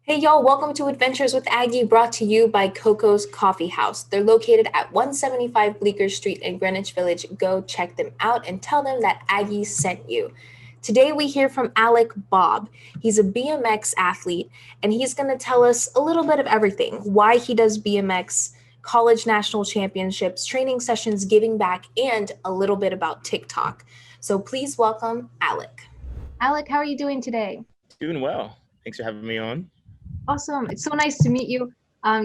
Hey y'all, welcome to Adventures with Aggie, brought to you by Coco's Coffee House. They're located at 175 Bleecker Street in Greenwich Village. Go check them out and tell them that Aggie sent you. Today we hear from Alec Bob. He's a BMX athlete and he's going to tell us a little bit of everything, why he does BMX, college national championships, training sessions, giving back, and a little bit about TikTok. So please welcome Alec. Alec, how are you doing today? Doing well. Thanks for having me on. Awesome. It's so nice to meet you.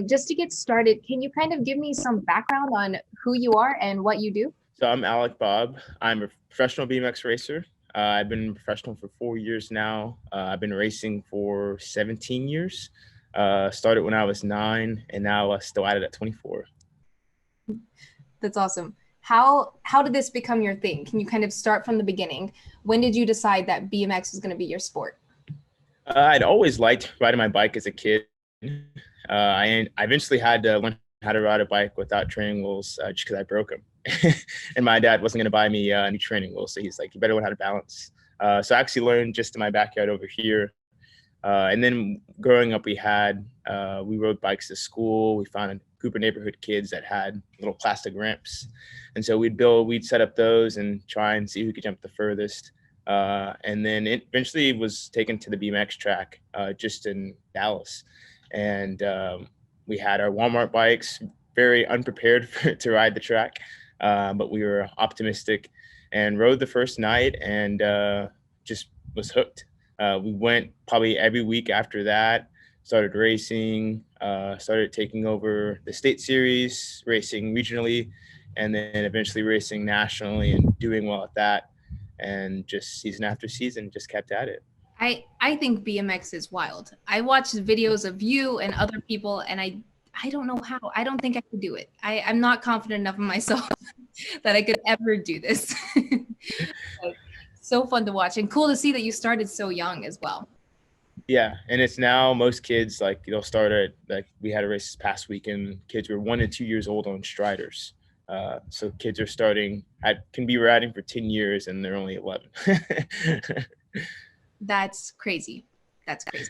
Just to get started, can you kind of give me some background on who you are and what you do? So I'm Alec Bob. I'm a professional BMX racer. I've been professional for 4 years now. I've been racing for 17 years. Started when I was 9, and now still at it at 24. That's awesome. How did this become your thing? Can you kind of start from the beginning? When did you decide that BMX was going to be your sport? I'd always liked riding my bike as a kid. I eventually had to learn how to ride a bike without training wheels just because I broke them. And my dad wasn't going to buy me new training wheels. So he's like, you better learn how to balance. So I actually learned just in my backyard over here. And then growing up, we rode bikes to school. We found a group of neighborhood kids that had little plastic ramps. And so we'd set up those and try and see who could jump the furthest. And then it eventually was taken to the BMX track just in Dallas. And we had our Walmart bikes, very unprepared to ride the track, but we were optimistic and rode the first night and just was hooked. We went probably every week after that, started racing, started taking over the state series, racing regionally, and then eventually racing nationally and doing well at that. And just season after season, just kept at it. I think BMX is wild. I watched videos of you and other people, and I don't know how. I don't think I could do it. I'm not confident enough in myself that I could ever do this. So fun to watch and cool to see that you started so young as well. Yeah, and it's now most kids like they'll start at like we had a race this past weekend. Kids were 1 and 2 years old on Striders. So kids are starting can be riding for 10 years and they're only 11. That's crazy. That's crazy.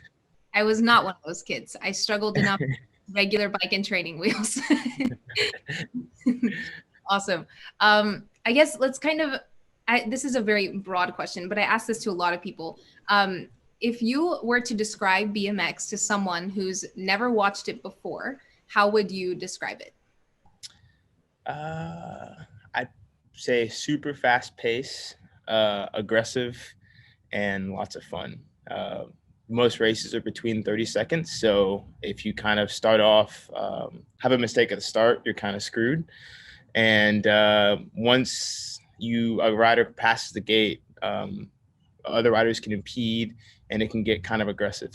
I was not one of those kids. I struggled enough with regular bike and training wheels. Awesome. I guess let's kind of, this is a very broad question, but I ask this to a lot of people. If you were to describe BMX to someone who's never watched it before, how would you describe it? I'd say super fast pace, aggressive, and lots of fun. Most races are between 30 seconds. So if you kind of start off, have a mistake at the start, you're kind of screwed. And once a rider passes the gate, other riders can impede and it can get kind of aggressive.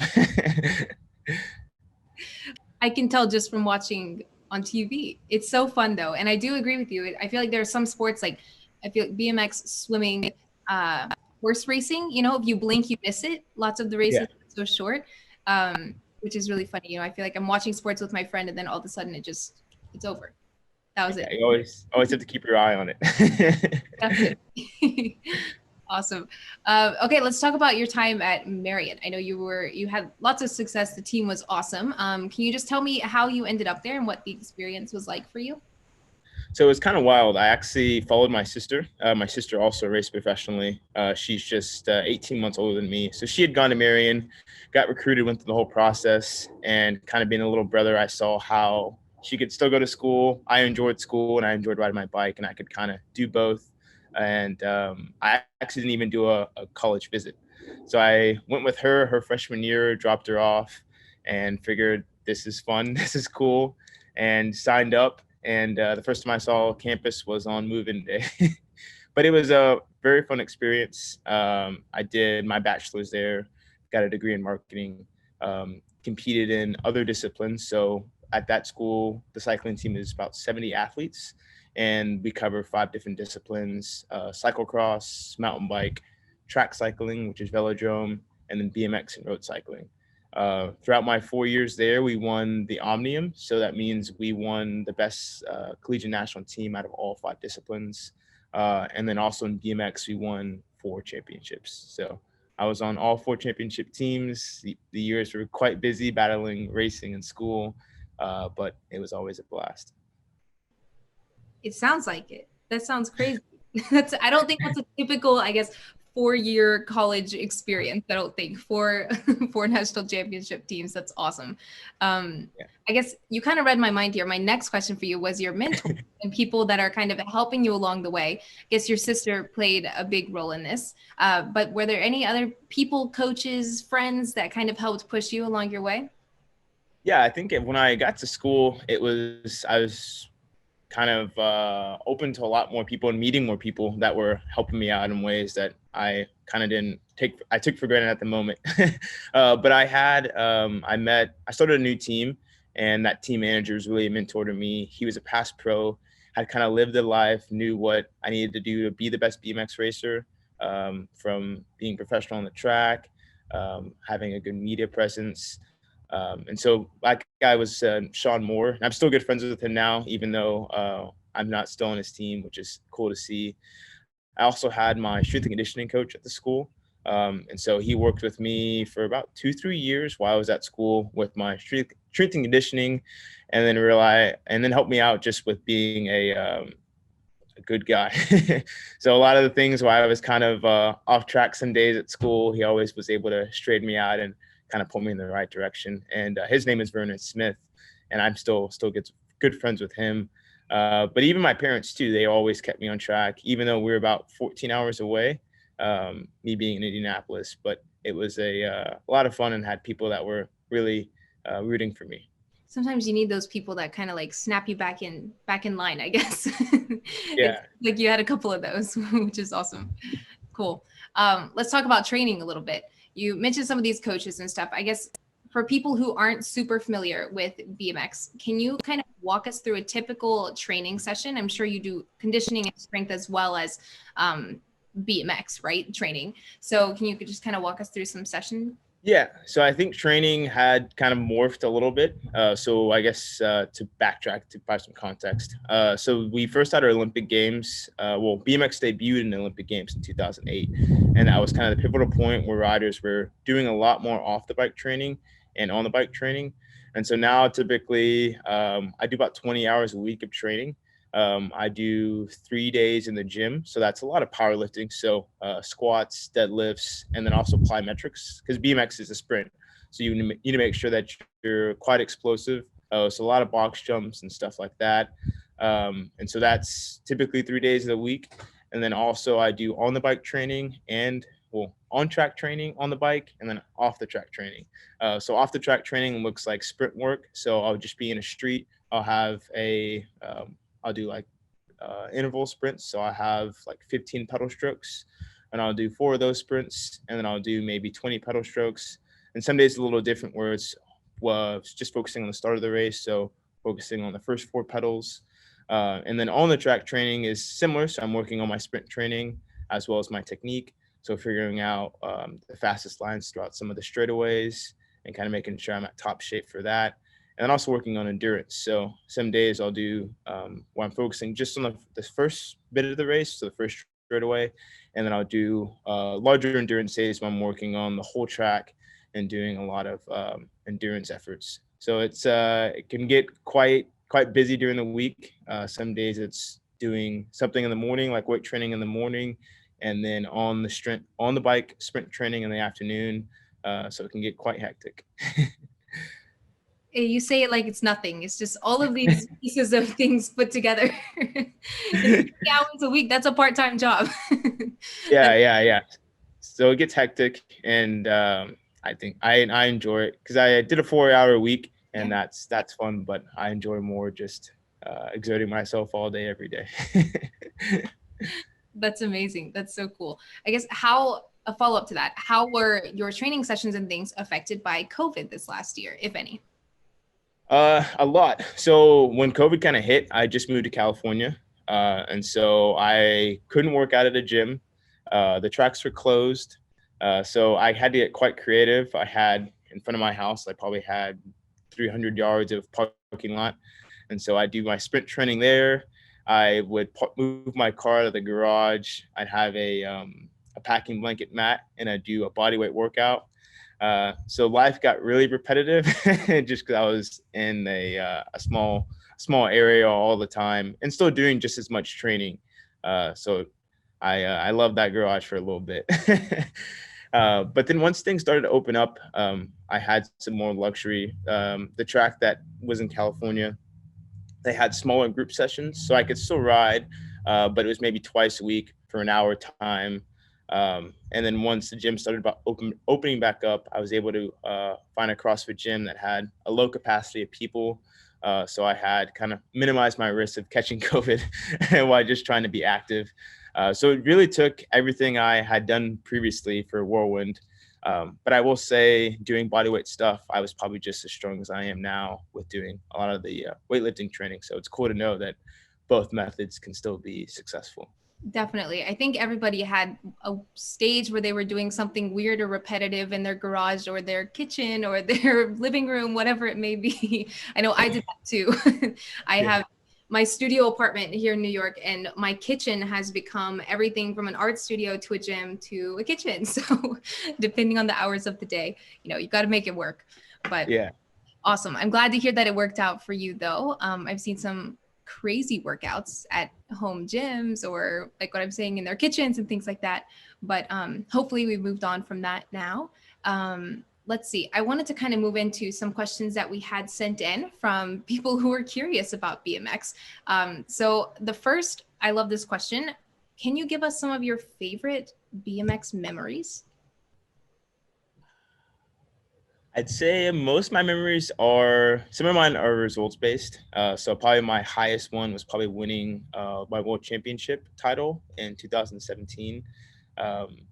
I can tell just from watching on TV. It's so fun though. And I do agree with you. I feel like there are some sports like I feel like BMX, swimming, horse racing, if you blink, you miss it. Lots of the races Yeah. are so short, which is really funny. I feel like I'm watching sports with my friend and then all of a sudden it's over. That was it. You always have to keep your eye on it. Definitely. Awesome. Okay, let's talk about your time at Marion. I know you had lots of success. The team was awesome. Can you just tell me how you ended up there and what the experience was like for you? So it was kind of wild. I actually followed my sister. My sister also raced professionally. She's just 18 months older than me. So she had gone to Marion, got recruited, went through the whole process, and kind of being a little brother, I saw how she could still go to school. I enjoyed school and I enjoyed riding my bike, and I could kind of do both. And I actually didn't even do a college visit. So I went with her freshman year, dropped her off, and figured this is fun, this is cool, and signed up. And the first time I saw campus was on move-in day. But it was a very fun experience. I did my bachelor's there, got a degree in marketing, competed in other disciplines. So at that school, the cycling team is about 70 athletes, and we cover 5 different disciplines: cyclocross, mountain bike, track cycling, which is velodrome, and then BMX and road cycling. Throughout my 4 years there, we won the Omnium. So that means we won the best collegiate national team out of all 5 disciplines. And then also in BMX, we won 4 championships. So I was on all 4 championship teams. The years were quite busy battling racing and school, but it was always a blast. It sounds like it. That sounds crazy. I don't think that's a typical, I guess, 4-year college experience. I don't think for four national championship teams. That's awesome. Yeah. I guess you kind of read my mind here. My next question for you was your mentor and people that are kind of helping you along the way. I guess your sister played a big role in this. But were there any other people, coaches, friends that kind of helped push you along your way? Yeah, I think when I got to school, I was kind of open to a lot more people and meeting more people that were helping me out in ways that I kind of I took for granted at the moment. But I started a new team, and that team manager was really a mentor to me. He was a past pro, had kind of lived a life, knew what I needed to do to be the best BMX racer, from being professional on the track, having a good media presence. And so that guy was Sean Moore. And I'm still good friends with him now, even though I'm not still on his team, which is cool to see. I also had my strength and conditioning coach at the school. And so he worked with me for about 2-3 years while I was at school with my strength and conditioning, and then helped me out just with being a good guy. So a lot of the things where I was kind of off track some days at school, he always was able to straighten me out and kind of point me in the right direction. And his name is Vernon Smith, and I'm still good friends with him. But even my parents too, they always kept me on track, even though we were about 14 hours away, me being in Indianapolis. But it was a lot of fun and had people that were really rooting for me. Sometimes you need those people that kind of like snap you back in line, I guess. It's Yeah. like you had a couple of those, which is awesome. Cool. Let's talk about training a little bit. You mentioned some of these coaches and stuff. I guess for people who aren't super familiar with BMX, can you kind of walk us through a typical training session? I'm sure you do conditioning and strength as well as BMX, right? Training. So can you just kind of walk us through some session? Yeah, so I think training had kind of morphed a little bit. So I guess to backtrack to provide some context. So we first had our Olympic Games. BMX debuted in the Olympic Games in 2008, and that was kind of the pivotal point where riders were doing a lot more off the bike training and on the bike training. And so now typically I do about 20 hours a week of training. I do 3 days in the gym, so that's a lot of powerlifting. So squats, deadlifts, and then also plyometrics, because BMX is a sprint. So you need to make sure that you're quite explosive. So a lot of box jumps and stuff like that. And so that's typically 3 days of the week. And then also I do on the bike training and on track training on the bike, and then off the track training. So off the track training looks like sprint work. So I'll just be in a street. I'll do like interval sprints. So I have like 15 pedal strokes, and I'll do 4 of those sprints, and then I'll do maybe 20 pedal strokes. And some days a little different where it's just focusing on the start of the race. So focusing on the first 4 pedals. And then on the track training is similar. So I'm working on my sprint training as well as my technique. So figuring out the fastest lines throughout some of the straightaways and kind of making sure I'm at top shape for that. And then also working on endurance. So some days I'll do where I'm focusing just on the first bit of the race, so the first straightaway. And then I'll do larger endurance days when I'm working on the whole track and doing a lot of endurance efforts. So it can get quite busy during the week. Some days it's doing something in the morning, like weight training in the morning, and then on the bike sprint training in the afternoon. So it can get quite hectic. You say it like it's nothing. It's just all of these pieces of things put together. 3 hours a week, that's a part-time job. Yeah. So it gets hectic, and I think I enjoy it because I did a 4-hour week, and Yeah. that's fun. But I enjoy more just exerting myself all day, every day. That's amazing. That's so cool. I guess a follow-up to that, how were your training sessions and things affected by COVID this last year, if any? A lot. So when COVID kind of hit, I just moved to California, and so I couldn't work out at a gym. The tracks were closed, so I had to get quite creative. I had in front of my house, I probably had 300 yards of parking lot, and so I do my sprint training there. I would move my car to the garage. I'd have a a packing blanket mat, and I do a body weight workout. So life got really repetitive just because I was in a small area all the time and still doing just as much training. So I loved that garage for a little bit. But then once things started to open up, I had some more luxury. The track that was in California, they had smaller group sessions, so I could still ride, but it was maybe twice a week for an hour time. And then once the gym started opening back up, I was able to find a CrossFit gym that had a low capacity of people. So I had kind of minimized my risk of catching COVID while just trying to be active. So it really took everything I had done previously for Whirlwind. But I will say, doing bodyweight stuff, I was probably just as strong as I am now with doing a lot of the weightlifting training. So it's cool to know that both methods can still be successful. Definitely. I think everybody had a stage where they were doing something weird or repetitive in their garage or their kitchen or their living room, whatever it may be. I know I did that too. I have my studio apartment here in New York, and my kitchen has become everything from an art studio to a gym to a kitchen. So depending on the hours of the day, you got to make it work. But Yeah. Awesome. I'm glad to hear that it worked out for you, though. I've seen some crazy workouts at home gyms, or like what I'm saying, in their kitchens and things like that. But hopefully we've moved on from that now. Let's see. I wanted to kind of move into some questions that we had sent in from people who are curious about BMX. So the first, I love this question. Can you give us some of your favorite BMX memories? I'd say most of my memories are, some of mine are results based. So probably my highest one was probably winning my world championship title in 2017.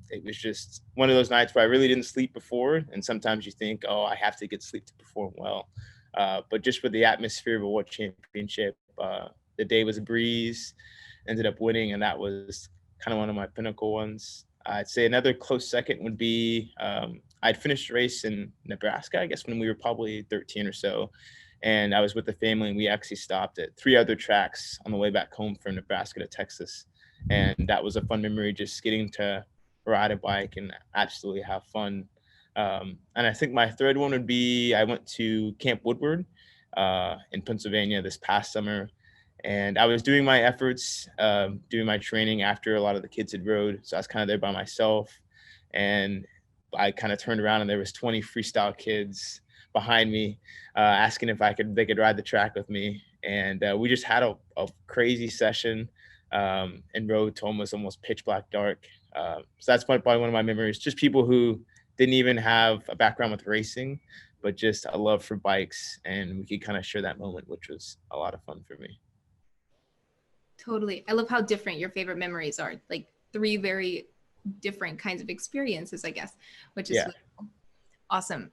It was just one of those nights where I really didn't sleep before. And sometimes you think, oh, I have to get sleep to perform well. But just with the atmosphere of a world championship, the day was a breeze, ended up winning. And that was kind of one of my pinnacle ones. I'd say another close second would be I'd finished a race in Nebraska, I guess when we were probably 13 or so. And I was with the family, and we actually stopped at 3 other tracks on the way back home from Nebraska to Texas. And that was a fun memory, just getting to ride a bike and absolutely have fun. And I think my third one would be I went to Camp Woodward in Pennsylvania this past summer. And I was doing my efforts, doing my training after a lot of the kids had rode. So I was kind of there by myself. And I kind of turned around, and there was 20 freestyle kids behind me asking if they could ride the track with me. And we just had a crazy session and rode to almost pitch black dark. So that's probably one of my memories. Just people who didn't even have a background with racing, but just a love for bikes. And we could kind of share that moment, which was a lot of fun for me. Totally. I love how different your favorite memories are. Like 3 very different kinds of experiences, I guess, which is really cool. Awesome.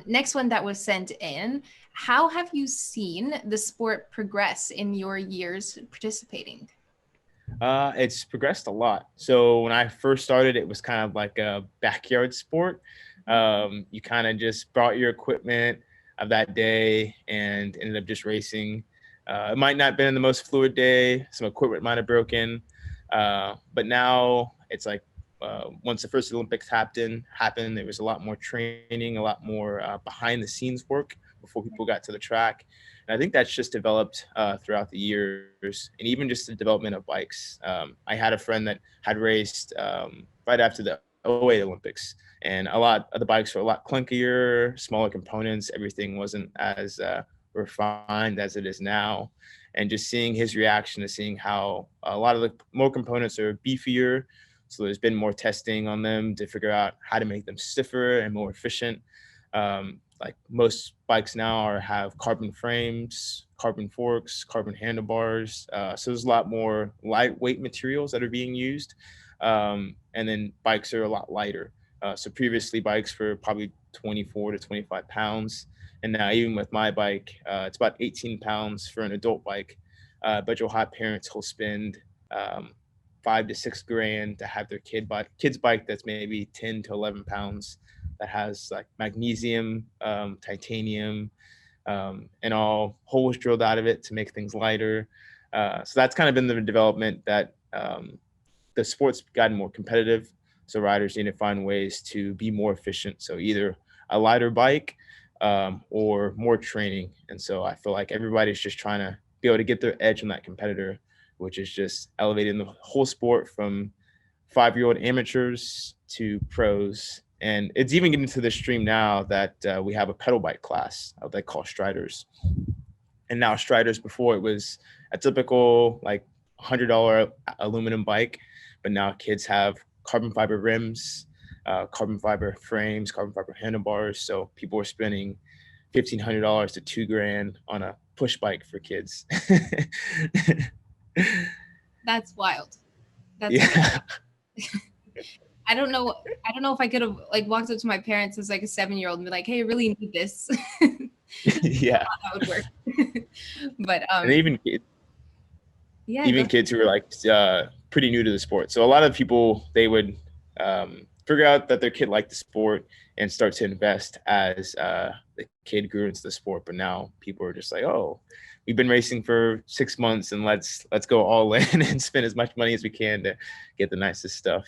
Next one that was sent in. How have you seen the sport progress in your years participating? It's progressed a lot. So when I first started, it was kind of like a backyard sport. You kind of just brought your equipment of that day and ended up just racing. It might not have been the most fluid day. Some equipment might have broken. But now it's like once the first Olympics happened, there was a lot more training, a lot more behind the scenes work before people got to the track. And I think that's just developed throughout the years, and even just the development of bikes. I had a friend that had raced right after the AWA Olympics, and a lot of the bikes were a lot clunkier, smaller components. Everything wasn't as refined as it is now. And just seeing his reaction to seeing how a lot of the more components are beefier. So there's been more testing on them to figure out how to make them stiffer and more efficient. Like most bikes now have carbon frames, carbon forks, carbon handlebars. So there's a lot more lightweight materials that are being used. And then bikes are a lot lighter. So previously bikes were probably 24 to 25 pounds. And now even with my bike, it's about 18 pounds for an adult bike. But you'll have parents who'll spend $5 to $6,000 to have their kid's bike that's maybe 10 to 11 pounds, that has like magnesium, titanium, and all holes drilled out of it to make things lighter. So that's kind of been the development that the sport's gotten more competitive. So riders need to find ways to be more efficient. So either a lighter bike or more training. And so I feel like everybody's just trying to be able to get their edge on that competitor, which is just elevating the whole sport from 5-year-old amateurs to pros. And it's even getting to the stream now that we have a pedal bike class they call Striders. And now Striders, before it was a typical like $100 aluminum bike, but now kids have carbon fiber rims, carbon fiber frames, carbon fiber handlebars. So people are spending $1,500 to $2,000 on a push bike for kids. That's wild. That's yeah. I don't know if I could have like walked up to my parents as like a 7-year-old and be like, hey, I really need this. Yeah. That would work. But and even kids who are like pretty new to the sport. So a lot of people, they would figure out that their kid liked the sport and start to invest as the kid grew into the sport. But now people are just like, oh, we've been racing for 6 months and let's go all in and spend as much money as we can to get the nicest stuff.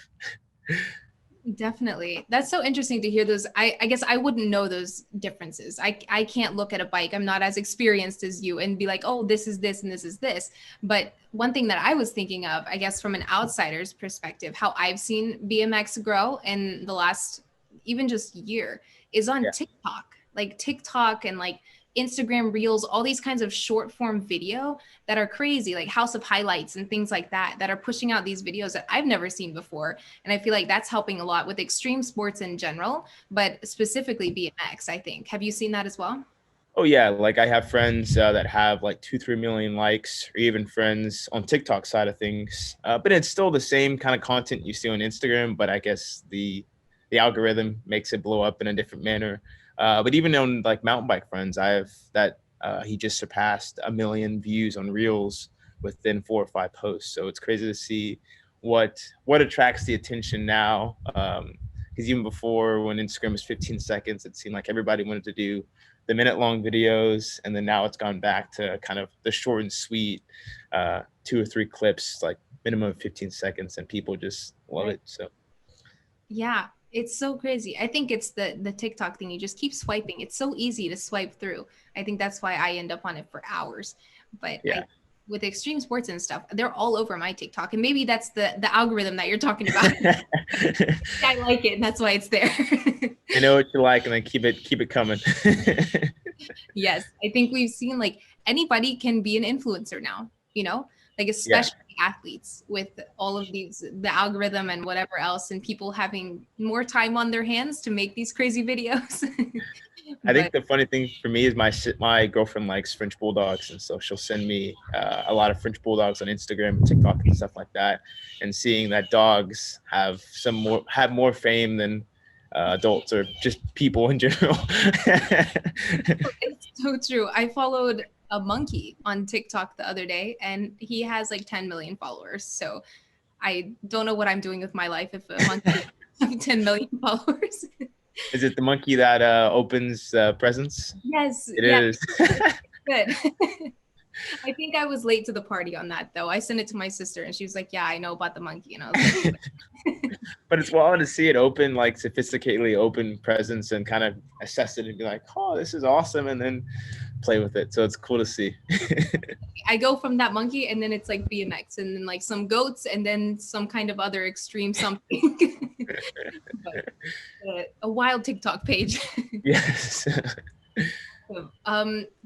Definitely. That's so interesting to hear those. I guess I wouldn't know those differences. I can't look at a bike. I'm not as experienced as you and be like, oh, this is this and this is this. But one thing that I was thinking of, I guess from an outsider's perspective, how I've seen BMX grow in the last even just year is on TikTok. Like TikTok and like Instagram reels, all these kinds of short form video that are crazy, like House of Highlights and things like that, that are pushing out these videos that I've never seen before. And I feel like that's helping a lot with extreme sports in general, but specifically BMX, I think. Have you seen that as well? Oh yeah, like I have friends that have like 2-3 million likes, or even friends on TikTok side of things. But it's still the same kind of content you see on Instagram, but I guess the algorithm makes it blow up in a different manner. But even on like mountain bike friends, I have that he just surpassed 1 million views on Reels within 4 or 5 posts. So it's crazy to see what attracts the attention now. Because even before, when Instagram was 15 seconds, it seemed like everybody wanted to do the minute-long videos, and then now it's gone back to kind of the short and sweet 2 or 3 clips, like minimum of 15 seconds, and people just love it. So yeah. It's so crazy. I think it's the TikTok thing. You just keep swiping. It's so easy to swipe through. I think that's why I end up on it for hours. But with extreme sports and stuff, they're all over my TikTok. And maybe that's the algorithm that you're talking about. I like it, and that's why it's there. I know what you like, and then keep it coming. Yes. I think we've seen like anybody can be an influencer now, like especially athletes with all of these, the algorithm and whatever else, and people having more time on their hands to make these crazy videos. I think the funny thing for me is my girlfriend likes French bulldogs, and so she'll send me a lot of French bulldogs on Instagram and TikTok and stuff like that. And seeing that dogs have more fame than adults or just people in general. It's so true. I followed a monkey on TikTok the other day, and he has like 10 million followers. So I don't know what I'm doing with my life if a monkey has 10 million followers. Is it the monkey that opens presents? Yes. It is. Good. I think I was late to the party on that, though. I sent it to my sister, and she was like, yeah, I know about the monkey. And I was like, but it's wild to see it open, like sophisticatedly open presents and kind of assess it and be like, oh, this is awesome. And then play with it. So it's cool to see. I go from that monkey, and then it's like BMX, and then like some goats, and then some kind of other extreme something. But, a wild TikTok page. Yes.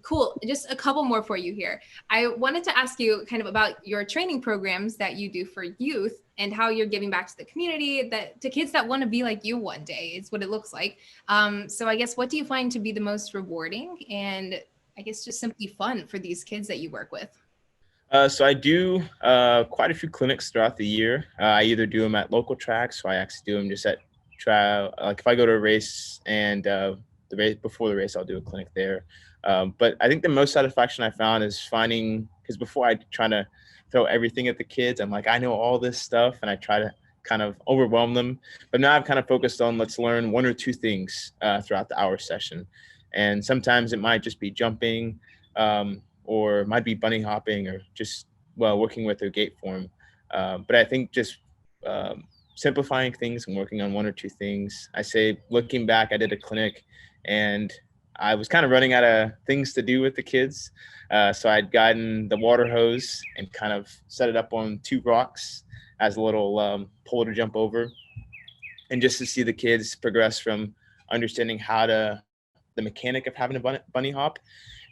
Cool. Just a couple more for you here. I wanted to ask you kind of about your training programs that you do for youth and how you're giving back to the community, that to kids that want to be like you one day is what it looks like. So I guess, what do you find to be the most rewarding and I guess just simply fun for these kids that you work with? So I do quite a few clinics throughout the year. I either do them at local tracks, so I actually do them just at trial. Like if I go to a race and the race before the race, I'll do a clinic there. But I think the most satisfaction I found is finding, because before I try to throw everything at the kids, I'm like, I know all this stuff, and I try to kind of overwhelm them. But now I've kind of focused on, let's learn 1 or 2 things throughout the hour session. And sometimes it might just be jumping, or it might be bunny hopping, or just working with their gait form. But I think just simplifying things and working on one or two things. I say, looking back, I did a clinic and I was kind of running out of things to do with the kids. So I'd gotten the water hose and kind of set it up on two rocks as a little pole to jump over. And just to see the kids progress from understanding the mechanic of having a bunny hop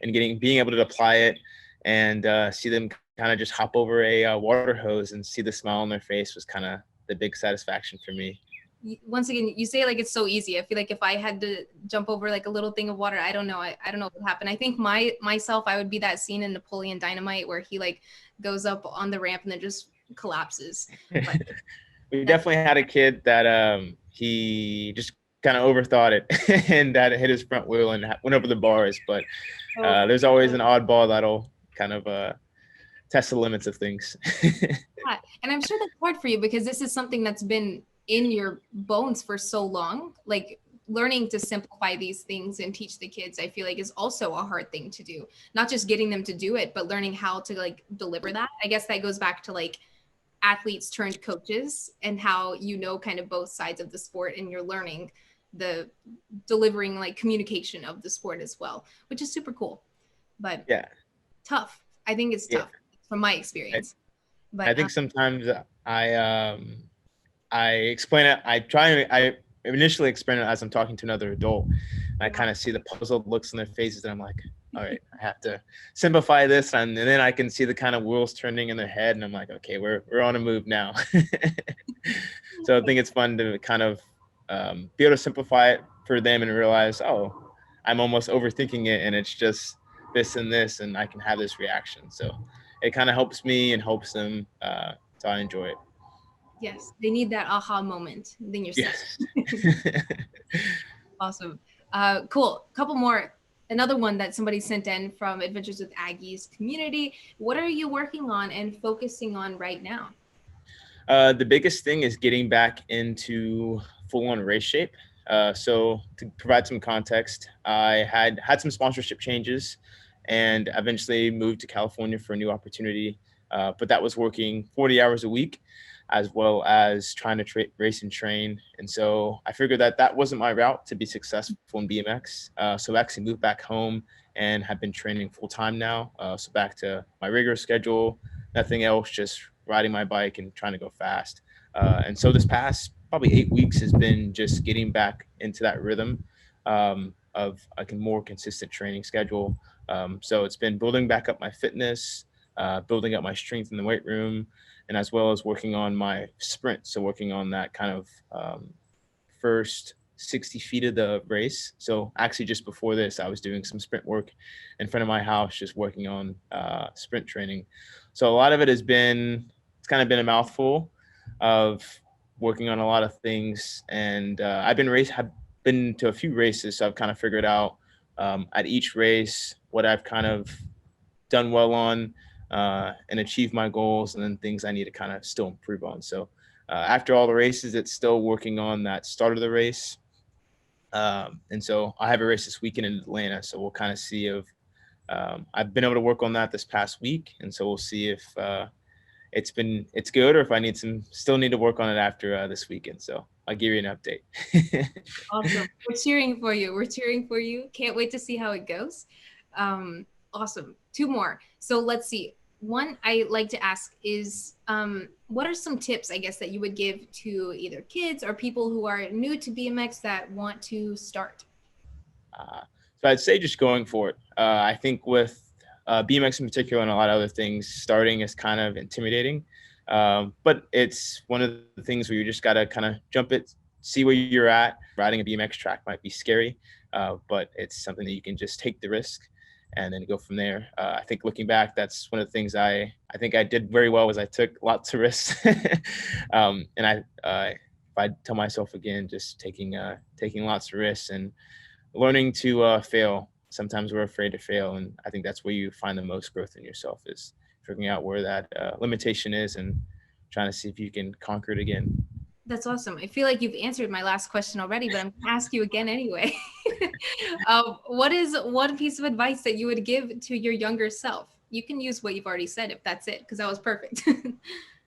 and being able to apply it and see them kind of just hop over a water hose and see the smile on their face was kind of the big satisfaction for me. Once again, you say like it's so easy. I feel like if I had to jump over like a little thing of water, I don't know. I don't know what would happen. I think myself, I would be that scene in Napoleon Dynamite where he like goes up on the ramp and then just collapses. But we definitely had a kid that he just kind of overthought it and that hit his front wheel and went over the bars. But there's always an oddball that'll kind of test the limits of things. Yeah. And I'm sure that's hard for you because this is something that's been in your bones for so long. Like learning to simplify these things and teach the kids, I feel like is also a hard thing to do. Not just getting them to do it, but learning how to like deliver that. I guess that goes back to like athletes turned coaches and how you know kind of both sides of the sport and you're learning the delivering like communication of the sport as well, which is super cool. But yeah, tough. I think it's tough from my experience. But I think sometimes I explain it. I initially explain it as I'm talking to another adult. And I kind of see the puzzled looks on their faces, and I'm like, all right, I have to simplify this, and then I can see the kind of wheels turning in their head, and I'm like, okay, we're on a move now. So I think it's fun to kind of be able to simplify it for them and realize, oh, I'm almost overthinking it, and it's just this and this, and I can have this reaction. So it kind of helps me and helps them. So I enjoy it. Yes, they need that aha moment. Then you're set. Yes. Awesome. Cool. Couple more. Another one that somebody sent in from Adventures with Aggies community. What are you working on and focusing on right now? The biggest thing is getting back into full-on race shape. So to provide some context, I had some sponsorship changes and eventually moved to California for a new opportunity. But that was working 40 hours a week, as well as trying to race and train. And so I figured that wasn't my route to be successful in BMX. So I actually moved back home and have been training full time now. So back to my rigorous schedule, nothing else, just riding my bike and trying to go fast. And so this past probably 8 weeks has been just getting back into that rhythm of like a more consistent training schedule. So it's been building back up my fitness, building up my strength in the weight room, and as well as working on my sprint. So working on that kind of first 60 feet of the race. So actually just before this, I was doing some sprint work in front of my house, just working on sprint training. So a lot of it it's kind of been a mouthful of working on a lot of things. And have been to a few races. So I've kind of figured out at each race what I've kind of done well on, and achieve my goals, and then things I need to kind of still improve on. So after all the races, it's still working on that start of the race. And so I have a race this weekend in Atlanta. So we'll kind of see if I've been able to work on that this past week. And so we'll see if it's good or if I still need to work on it after this weekend. So I'll give you an update. Awesome. We're cheering for you. We're cheering for you. Can't wait to see how it goes. Awesome. Two more. So let's see. One I like to ask is, what are some tips, I guess, that you would give to either kids or people who are new to BMX that want to start? So I'd say just going for it. I think with BMX in particular and a lot of other things, starting is kind of intimidating. But it's one of the things where you just got to kind of jump it, see where you're at. Riding a BMX track might be scary, but it's something that you can just take the risk and then go from there. I think looking back, that's one of the things I think I did very well was I took lots of risks. And if I tell myself again, just taking lots of risks and learning to fail. Sometimes we're afraid to fail. And I think that's where you find the most growth in yourself, is figuring out where that limitation is and trying to see if you can conquer it again. That's awesome. I feel like you've answered my last question already, but I'm going to ask you again anyway. What is one piece of advice that you would give to your younger self? You can use what you've already said if that's it, because that was perfect.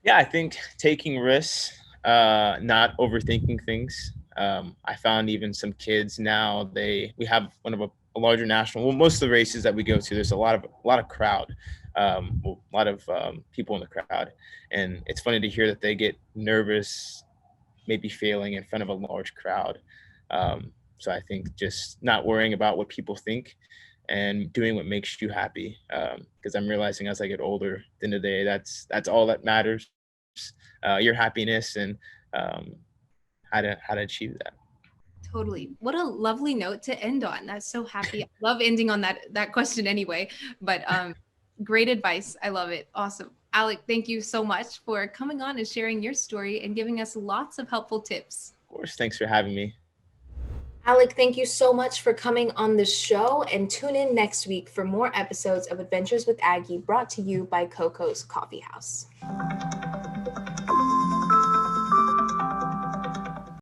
Yeah, I think taking risks not overthinking things. I found even some kids now, we have one of a larger national, well, most of the races that we go to, there's a lot of crowd, a lot of people in the crowd. And it's funny to hear that they get nervous, maybe failing in front of a large crowd. So I think just not worrying about what people think and doing what makes you happy. Because I'm realizing as I get older, at the end of the day, that's all that matters. Your happiness and how to achieve that. Totally. What a lovely note to end on. That's so happy. I love ending on that question anyway. But great advice. I love it. Awesome. Alec, thank you so much for coming on and sharing your story and giving us lots of helpful tips. Of course. Thanks for having me. Alec, thank you so much for coming on the show, and tune in next week for more episodes of Adventures with Aggie brought to you by Coco's Coffee House.